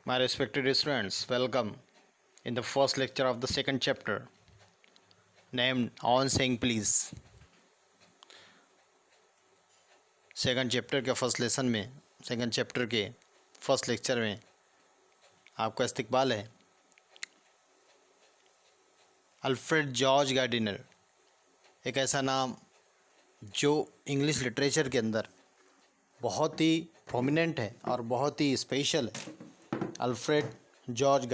My respected students, welcome in the first lecture of the second chapter named On Saying Please. Second chapter के first lesson में second chapter के first lecture में आपका इस्तकबाल है। Alfred George Gardiner एक ऐसा नाम जो इंग्लिश लिटरेचर के अंदर बहुत ही प्रोमिनेंट है और बहुत ही स्पेशल है। अल्फ्रेड जॉर्ज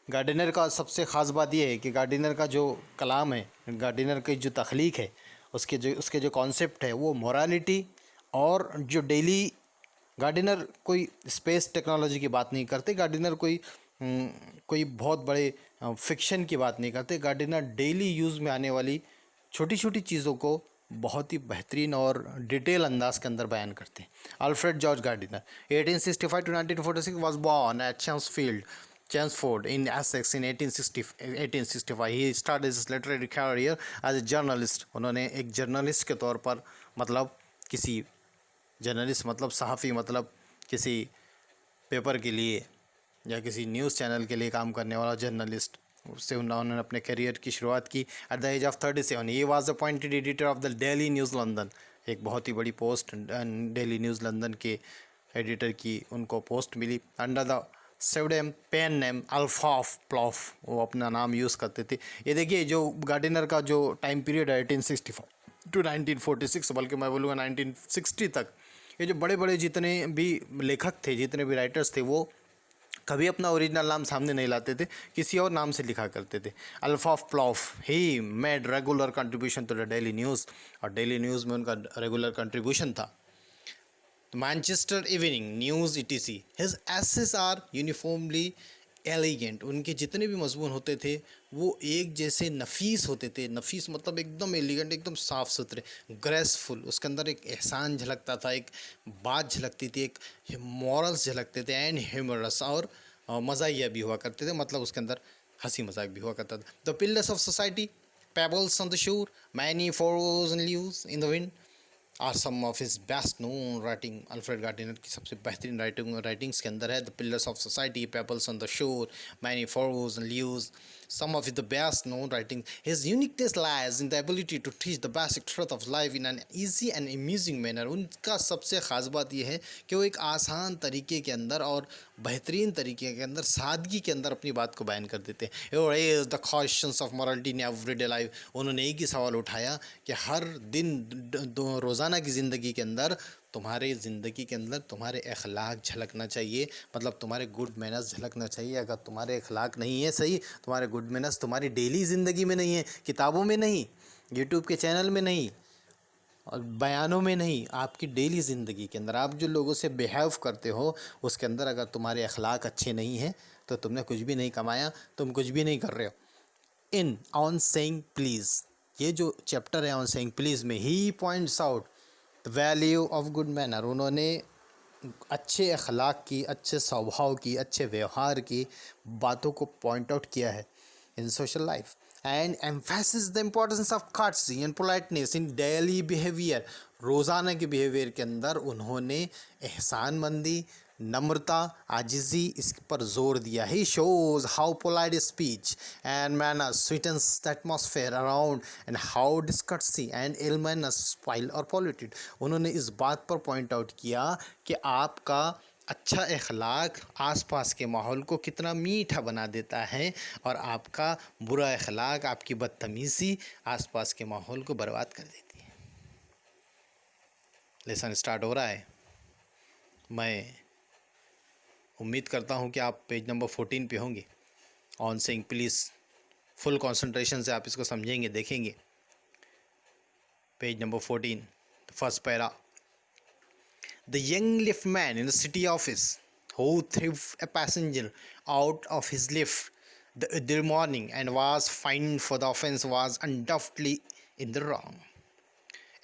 गार्डिनर का सबसे ख़ास बात यह है कि गार्डिनर का जो कलाम है, गार्डिनर की जो तख्लीक है, उसके जो कॉन्सेप्ट है वो मोरालिटी और जो डेली गार्डिनर कोई स्पेस टेक्नोलॉजी की बात नहीं करते। गार्डिनर कोई बहुत बड़े फिक्शन की बात नहीं करते। गार्डिनर डेली यूज़ में आने वाली छोटी छोटी चीज़ों को बहुत ही बेहतरीन और डिटेल अंदाज के अंदर बयान करते हैं। Alfred George Gardiner 1865 to 1946 was born at Chelmsford in Essex in 1865. He started his literary career as a journalist. उन्होंने एक जर्नलिस्ट के तौर पर किसी जर्नलिस्ट सहाफ़ी किसी पेपर के लिए या किसी न्यूज़ चैनल के लिए काम करने वाला जर्नलिस्ट, उससे उन्होंने अपने करियर की शुरुआत की। At the age of 37 he was appointed editor of the Daily News London. एक बहुत ही बड़ी पोस्ट डेली न्यूज़ लंदन के एडिटर की उनको पोस्ट मिली। Under the pseudonym pen name Alpha of Plough, वो अपना नाम यूज़ करते थे। ये देखिए जो गार्डिनर का जो टाइम पीरियड है 1865 टू 1946, बल्कि मैं बोलूँगा 1960 तक, ये जो बड़े बड़े जितने भी लेखक थे, जितने भी राइटर्स थे, वो कभी अपना ओरिजिनल नाम सामने नहीं लाते थे, किसी और नाम से लिखा करते थे। Alpha of Plough he made regular contribution to the Daily News, और डेली न्यूज़ में उनका रेगुलर कंट्रीब्यूशन था। Manchester Evening News ETC, his essays are uniformly elegant. उनके जितने भी मजमून होते थे वो एक जैसे नफीस होते थे। नफीस मतलब एकदम एलिगेंट, एकदम साफ़ सुथरे, ग्रेसफुल। उसके अंदर एक एहसान झलकता था, एक बात झलकती थी, एक मॉरल्स झलकते थे, एंड ह्यूमरस, और मज़ाहिया भी हुआ करते थे। उसके अंदर हंसी मजाक भी हुआ करता था। The pillars of society, pebbles on the shore, many furrows and leaves in the wind are some of his best known writing. Alfred Gardiner की सबसे बेहतरीन राइटिंग्स के अंदर है the pillars of society, pebbles on the shore, many furrows and leaves, some of the best known writing. His uniqueness lies in the ability to teach the basic truth of life in an easy and amusing manner. उनका सबसे ख़ास बात यह है कि वो एक आसान तरीके के अंदर और बेहतरीन तरीके के अंदर, सादगी के अंदर अपनी बात को बयान कर देते हैं। और is the questions of morality in everyday life. उन्होंने एक ही सवाल उठाया कि हर दिन रोज़ाना की ज़िंदगी के अंदर, तुम्हारे ज़िंदगी के अंदर तुम्हारे अखलाक झलकना चाहिए, तुम्हारे गुड मैनर्स झलकना चाहिए। अगर तुम्हारे अखलाक नहीं है सही, तुम्हारे गुड मैनर्स तुम्हारी डेली ज़िंदगी में नहीं है, किताबों में नहीं, यूट्यूब के चैनल में नहीं और बयानों में नहीं, आपकी डेली ज़िंदगी के अंदर आप जो लोगों से बिहेव करते हो उसके अंदर अगर तुम्हारे अखलाक अच्छे नहीं हैं तो तुमने कुछ भी नहीं कमाया, तुम कुछ भी नहीं कर रहे हो। इन ऑन सेइंग प्लीज़, ये जो चैप्टर है ऑन सेइंग प्लीज़ में, he points out the value of good manner. उन्होंने अच्छे अखलाक की, अच्छे स्वभाव की, अच्छे व्यवहार की बातों को पॉइंट आउट किया है in social life, and emphasis the importance of courtesy and politeness in daily behaviour. रोज़ाना के बिहेवियर के अंदर उन्होंने एहसानमंदी, नम्रता, आजिज़ी, इस पर जोर दिया। He shows how polite speech and manners sweetens the atmosphere around and how discourtesy and ill manners spoil और पॉल्यूटेड। उन्होंने इस बात पर पॉइंट आउट किया कि आपका अच्छा अखलाक आसपास के माहौल को कितना मीठा बना देता है और आपका बुरा अखलाक, आपकी बदतमीज़ी आसपास के माहौल को बर्बाद कर देती है। लेसन स्टार्ट हो रहा है। मैं उम्मीद करता हूँ कि आप पेज नंबर 14 पे होंगे। On saying please full concentration से आप इसको समझेंगे, देखेंगे। Page number 14, first para. The young liftman in the city office who threw a passenger out of his lift the other morning and was fined for the offence was undoubtedly in the wrong.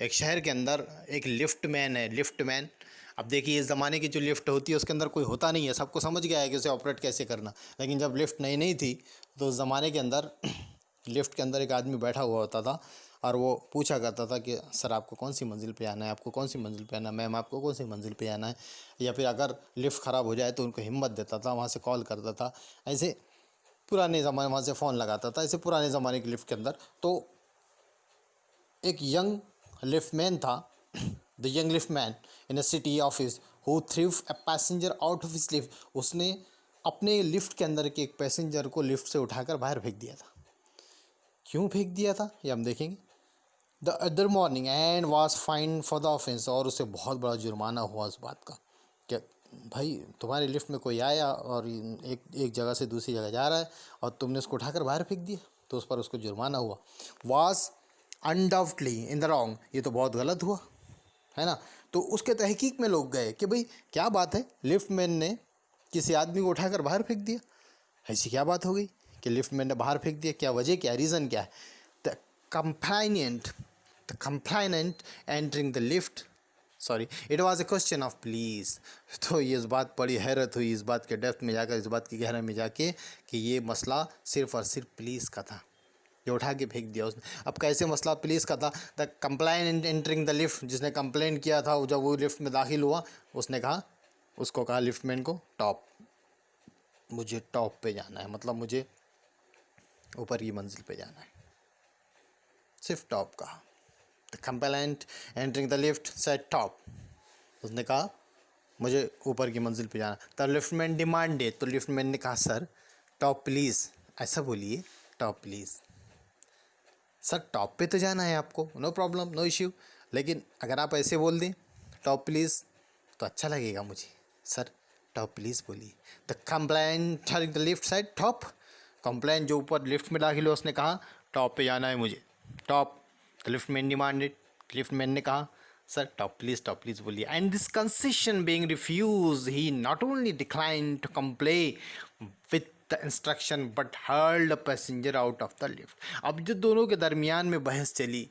एक शहर के अंदर एक liftman है। Liftman, अब देखिए इस ज़माने की जो लिफ्ट होती है उसके अंदर कोई होता नहीं है, सबको समझ गया है कि उसे ऑपरेट कैसे करना। लेकिन जब लिफ्ट नई नई थी तो उस ज़माने के अंदर लिफ्ट के अंदर एक आदमी बैठा हुआ होता था और वो पूछा करता था कि सर आपको कौन सी मंजिल पे आना है, आपको कौन सी मंजिल पे आना है, मैम आपको कौन सी मंजिल पे आना है। या फिर अगर लिफ्ट ख़राब हो जाए तो उनको हिम्मत देता था, वहाँ से कॉल करता था। ऐसे पुराने ज़माने, वहाँ से फ़ोन लगाता था। ऐसे पुराने ज़माने की लिफ्ट के अंदर तो एक यंग लिफ्टमैन था, the young liftman in a city office who threw a passenger out of his lift. उसने अपने लिफ्ट के अंदर के एक पैसेंजर को लिफ्ट से उठाकर बाहर फेंक दिया था। क्यों फेंक दिया था ये हम देखेंगे। The other morning and was fine for the offence, और उसे बहुत बड़ा जुर्माना हुआ उस बात का कि भाई तुम्हारे लिफ्ट में कोई आया और एक जगह से दूसरी जगह जा रहा है और तुमने उसको उठाकर बाहर फेंक दिया, तो उस पर उसको जुर्माना हुआ। Was undoubtedly in the wrong, ये तो बहुत गलत हुआ है ना। तो उसके तहकीक में लोग गए कि भाई क्या बात है, लिफ्टमैन ने किसी आदमी को उठाकर बाहर फेंक दिया, ऐसी क्या बात हो गई कि लिफ्टमैन ने बाहर फेंक दिया, क्या वजह, क्या रीज़न क्या है। The complainant the complainant entering the lift, sorry it was a question of please. तो ये इस बात बड़ी हैरत हुई, इस बात के डेप्थ में जाकर, इस बात की गहराई में जाके कि ये मसला सिर्फ़ और सिर्फ पुलिस का था, जो उठा के फेंक दिया उसने। अब कैसे मसला पुलिस का था। The complainant entering the lift, जिसने कंप्लेन किया था, जब वो लिफ्ट में दाखिल हुआ, उसने कहा, उसको कहा लिफ्टमैन को, टॉप, मुझे टॉप पे जाना है, मतलब मुझे ऊपर की मंजिल पे जाना है, सिर्फ टॉप कहा। The complainant entering the lift said top, उसने कहा मुझे ऊपर की मंजिल पे जाना। द लिफ्टमैन डिमांडेड, तो लिफ्टमैन ने कहा सर टॉप प्लीज़, ऐसा बोलिए टॉप प्लीज़, सर टॉप पे तो जाना है आपको, नो प्रॉब्लम नो इश्यू, लेकिन अगर आप ऐसे बोल दें टॉप प्लीज़ तो अच्छा लगेगा मुझे, सर टॉप प्लीज़ बोलिए। The complaint the lift side top, complaint जो ऊपर लिफ्ट में दाखिल हुआ उसने कहा टॉप पे जाना है मुझे, top. The liftman demanded, liftman ने कहा सर टॉप प्लीज़ बोलिए। And this concession being refuse he not only declined to comply with the instruction but hurled passenger out of the lift. अब जो दोनों के दरमियान में बहस चली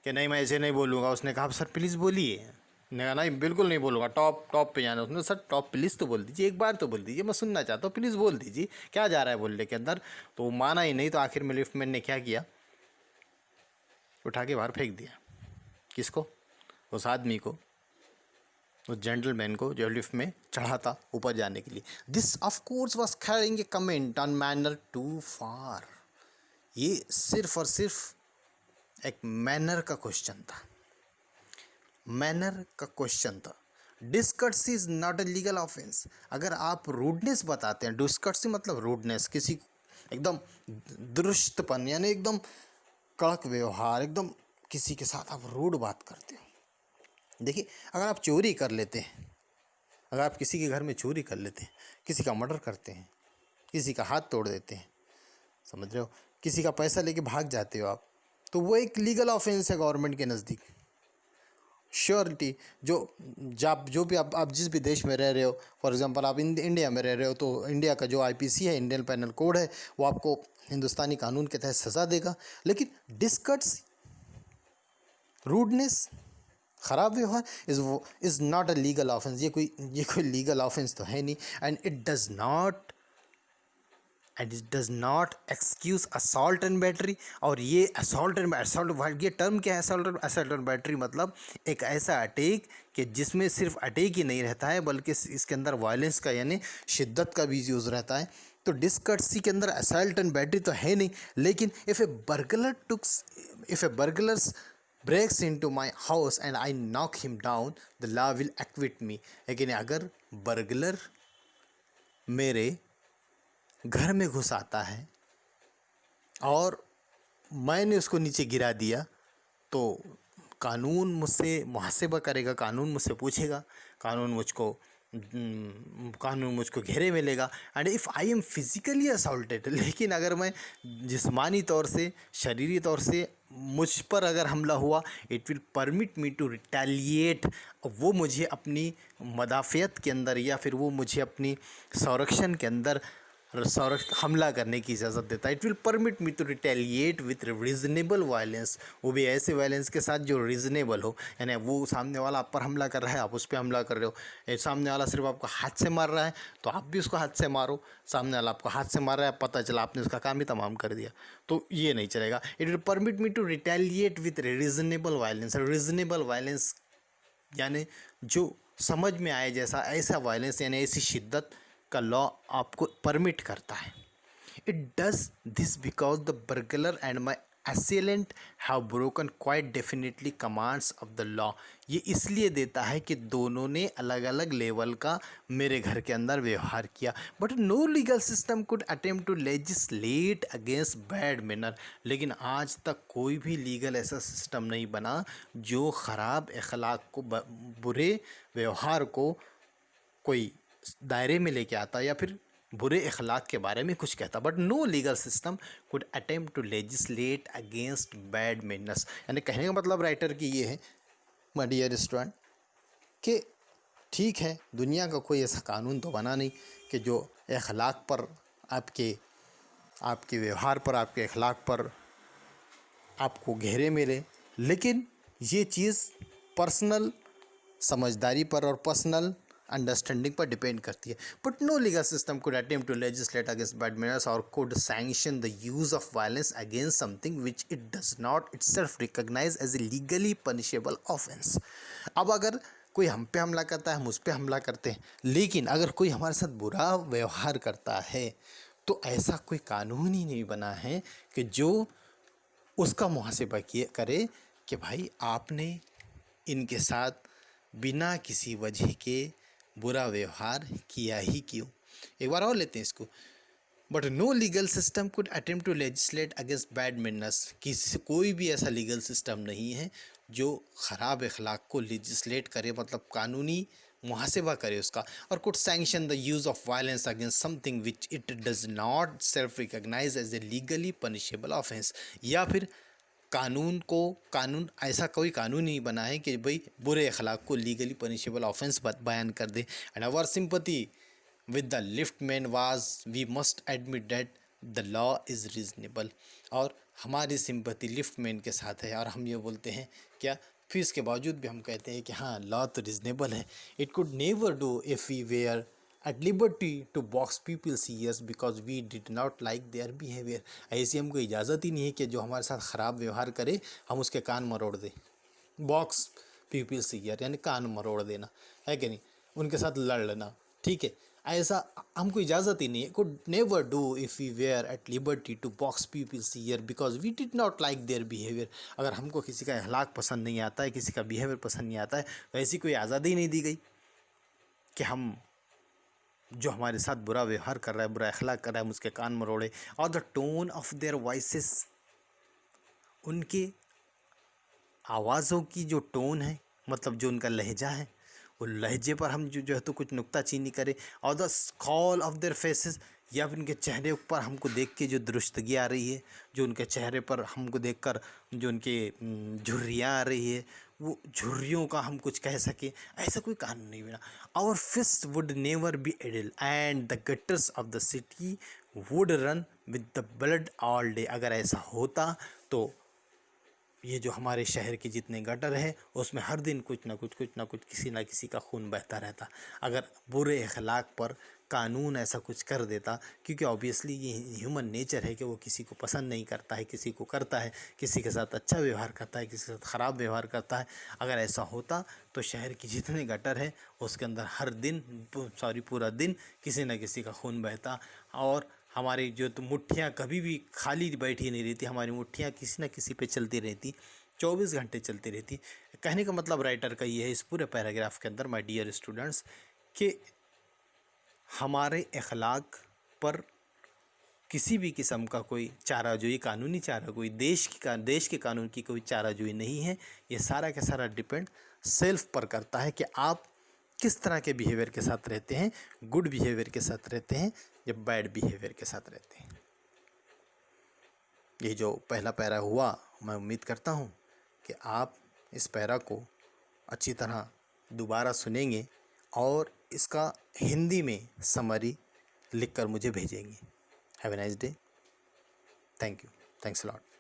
कि नहीं मैं ऐसे नहीं बोलूँगा, उसने कहा सर प्लीज़ बोलिए, ने कहा नहीं बिल्कुल नहीं बोलूँगा, टॉप पे जाना। उसने सर टॉप प्लीज़ तो बोल दीजिए, एक बार तो बोल दीजिए, मैं सुनना चाहता हूँ, प्लीज़ बोल दीजिए क्या जा रहा है बोलने के अंदर। तो वो माना ही नहीं, तो आखिर में लिफ्टमैन ने क्या किया, उठा के बाहर फेंक दिया। किसको, उस आदमी को, उस जेंटलमैन को जो लिफ्ट में चढ़ा था ऊपर जाने के लिए। This of course was carrying a comment on manner too far, ये सिर्फ और सिर्फ एक मैनर का क्वेश्चन था, मैनर का क्वेश्चन था। Discourtesy is not a legal offence, अगर आप रूडनेस बताते हैं, डिस्कर्सी मतलब रूडनेस, किसी एकदम दुरुस्तपन, यानी एकदम कड़क व्यवहार, एकदम किसी के साथ आप रूड बात करते हो। देखिए अगर आप चोरी कर लेते हैं, अगर आप किसी के घर में चोरी कर लेते हैं, किसी का मर्डर करते हैं, किसी का हाथ तोड़ देते हैं, समझ रहे हो, किसी का पैसा लेके भाग जाते हो आप, तो वो एक लीगल ऑफेंस है गवर्नमेंट के नज़दीक। श्योरिटी जो भी आप जिस भी देश में रह रहे हो, फॉर एग्जांपल आप इंडिया में रह रहे हो, तो इंडिया का जो आईपीसी है, इंडियन पेनल कोड है, वो आपको हिंदुस्तानी कानून के तहत सज़ा देगा। लेकिन डिस्कर्ट्स, रूडनेस, ख़राब व्यवहार is not a legal offence, ये कोई लीगल ऑफेंस तो है नहीं। And it does not excuse assault and battery. और ये असॉल्ट ये टर्म क्या है, असॉल्ट एंड बैटरी मतलब एक ऐसा अटैक कि जिसमें सिर्फ अटैक ही नहीं रहता है, बल्कि इसके अंदर वायलेंस का यानी शिद्दत का भी यूज़ रहता है। तो डिस्कर्सी के अंदर असॉल्ट एंड बैटरी तो है नहीं, लेकिन if A burglars breaks into my house and I knock him down, the law will acquit me। लेकिन अगर बर्गलर मेरे घर में घुस आता है और मैंने उसको नीचे गिरा दिया, तो कानून मुझसे मुहासेबा करेगा, कानून मुझसे पूछेगा, कानून मुझको घेरे में लेगा। And if I am physically assaulted, लेकिन अगर मैं जिस्मानी तौर से, शरीरी तौर से मुझ पर अगर हमला हुआ, it will permit me to retaliate, वो मुझे अपनी मदाफ़ियत के अंदर या फिर वो मुझे अपनी संरक्षण के अंदर हमला करने की इजाज़त देता है। It will permit me to retaliate with reasonable violence, वो भी ऐसे वायलेंस के साथ जो रीजनेबल हो, यानी वो सामने वाला आप पर हमला कर रहा है, आप उस पर हमला कर रहे हो। सामने वाला सिर्फ आपको हाथ से मार रहा है तो आप भी उसको हाथ से मारो। सामने वाला आपको हाथ से मार रहा है, पता चला आपने उसका काम ही तमाम कर दिया, तो ये नहीं चलेगा। It will permit me to retaliate with reasonable violence. Reasonable violence यानी जो समझ में आए जैसा, ऐसा वायलेंस यानी ऐसी शिद्दत का लॉ आपको परमिट करता है। It does this because the burglar and my assailant have broken quite definitely commands of the law. ये इसलिए देता है कि दोनों ने अलग अलग लेवल का मेरे घर के अंदर व्यवहार किया। But no legal system could attempt to legislate against bad manner. लेकिन आज तक कोई भी लीगल ऐसा सिस्टम नहीं बना जो ख़राब अखलाक को, बुरे व्यवहार को कोई दायरे में लेके आता या फिर बुरे अखलाक के बारे में कुछ कहता। But no legal system could attempt to legislate against bad manners. यानी कहने का मतलब राइटर की ये है, माय डियर स्टूडेंट, कि ठीक है, दुनिया का कोई ऐसा कानून तो बना नहीं कि जो अखलाक पर, आपके व्यवहार पर, आपके अखलाक पर आपको घेरे में ले, लेकिन ये चीज़ पर्सनल समझदारी पर और पर्सनल अंडरस्टैंडिंग पर डिपेंड करती है। But no legal system could attempt to legislate against bad manners और could sanction the use of violence against something which it does not itself recognise as a legally punishable offence. अब अगर कोई हम पे हमला करता है, हम उस पे हमला करते हैं, लेकिन अगर कोई हमारे साथ बुरा व्यवहार करता है तो ऐसा कोई कानून ही नहीं बना है कि जो उसका मुहासिबा करे कि भाई आपने इनके साथ बिना किसी वजह के बुरा व्यवहार किया ही क्यों। एक बार और लेते हैं इसको। But no legal system could attempt to legislate against bad manners. कोई भी ऐसा लीगल सिस्टम नहीं है जो ख़राब अखलाक को लेजिस्लेट करे, मतलब कानूनी मुहासिबा करे उसका। और could sanction the use of violence against something which it does not self recognise as a legally punishable offence. या फिर कानून ऐसा कोई कानून नहीं बना है कि भाई बुरे अखलाक को लीगली पनिशेबल ऑफेंस बयान कर दे। And our sympathy with the liftman was we must admit that the law is reasonable. और हमारी सिंपैथी लिफ्टमैन के साथ है और हम ये बोलते हैं क्या, फिर इसके बावजूद भी हम कहते हैं कि हाँ, लॉ तो रीजनेबल है। It could never do if we were at liberty to box people's ears because we did not like their behavior। ऐसी हमको इजाज़त ही नहीं है कि जो हमारे साथ ख़राब व्यवहार करे हम उसके कान मरोड़ दें। बॉक्स पीपल्स ईयर यानी कान मरोड़ देना, है कि नहीं, उनके साथ लड़ लेना, ठीक है, ऐसा हमको इजाज़त ही नहीं है। Could never do if we were at liberty to box peoples ear because we did not like their behaviour. अगर हमको किसी का अखलाक पसंद नहीं आता है, किसी का बिहेवियर पसंद नहीं आता है, तो ऐसी कोई आज़ादी ही नहीं दी गई कि हम जो हमारे साथ बुरा व्यवहार कर रहा है, बुरा अखलाक कर रहा है, हम उसके कान मरोड़े। और the tone of their voices, उनके आवाज़ों की जो टोन है, मतलब जो उनका लहजा है, वो लहजे पर हम जो है तो कुछ नुक्ताचीनी करें। और द स्कॉल ऑफ देयर फेसेस, या फिर उनके चेहरे पर हमको देख के जो दुरुस्तगी आ रही है, जो उनके चेहरे पर हमको देखकर जो उनके झुर्रियाँ आ रही है, वो झुर्रियों का हम कुछ कह सके, ऐसा कोई कानून नहीं बना। Our fist would never be idle and the gutters of the city would run with the blood all day. अगर ऐसा होता तो ये जो हमारे शहर के जितने गटर हैं उसमें हर दिन कुछ ना कुछ किसी ना किसी का खून बहता रहता, अगर बुरे अखलाक पर कानून ऐसा कुछ कर देता। क्योंकि ऑब्वियसली ये ह्यूमन नेचर है कि वो किसी को पसंद नहीं करता है, किसी को करता है, किसी के साथ अच्छा व्यवहार करता है, किसी के साथ ख़राब व्यवहार करता है। अगर ऐसा होता तो शहर के जितने गटर हैं उसके अंदर हर दिन पूरा दिन किसी न किसी का खून बहता। और हमारी जो तो मुट्ठियाँ कभी भी खाली बैठी नहीं रहती, हमारी मुट्ठियाँ किसी न किसी पे चलती रहती, 24 घंटे चलती रहती। कहने का मतलब राइटर का ये है इस पूरे पैराग्राफ के अंदर, माय डियर स्टूडेंट्स, कि हमारे अखलाक पर किसी भी किस्म का कोई चाराजोई, कानूनी चारा, कोई देश के कानून की कोई चाराजोई नहीं है। ये सारा का सारा डिपेंड सेल्फ पर करता है कि आप किस तरह के बिहेवियर के साथ रहते हैं, गुड बिहेवियर के साथ रहते हैं या बैड बिहेवियर के साथ रहते हैं। ये जो पहला पैरा हुआ, मैं उम्मीद करता हूँ कि आप इस पैरा को अच्छी तरह दोबारा सुनेंगे और इसका हिंदी में समरी लिख कर मुझे भेजेंगी। Have a nice day. Thank you. Thanks a lot.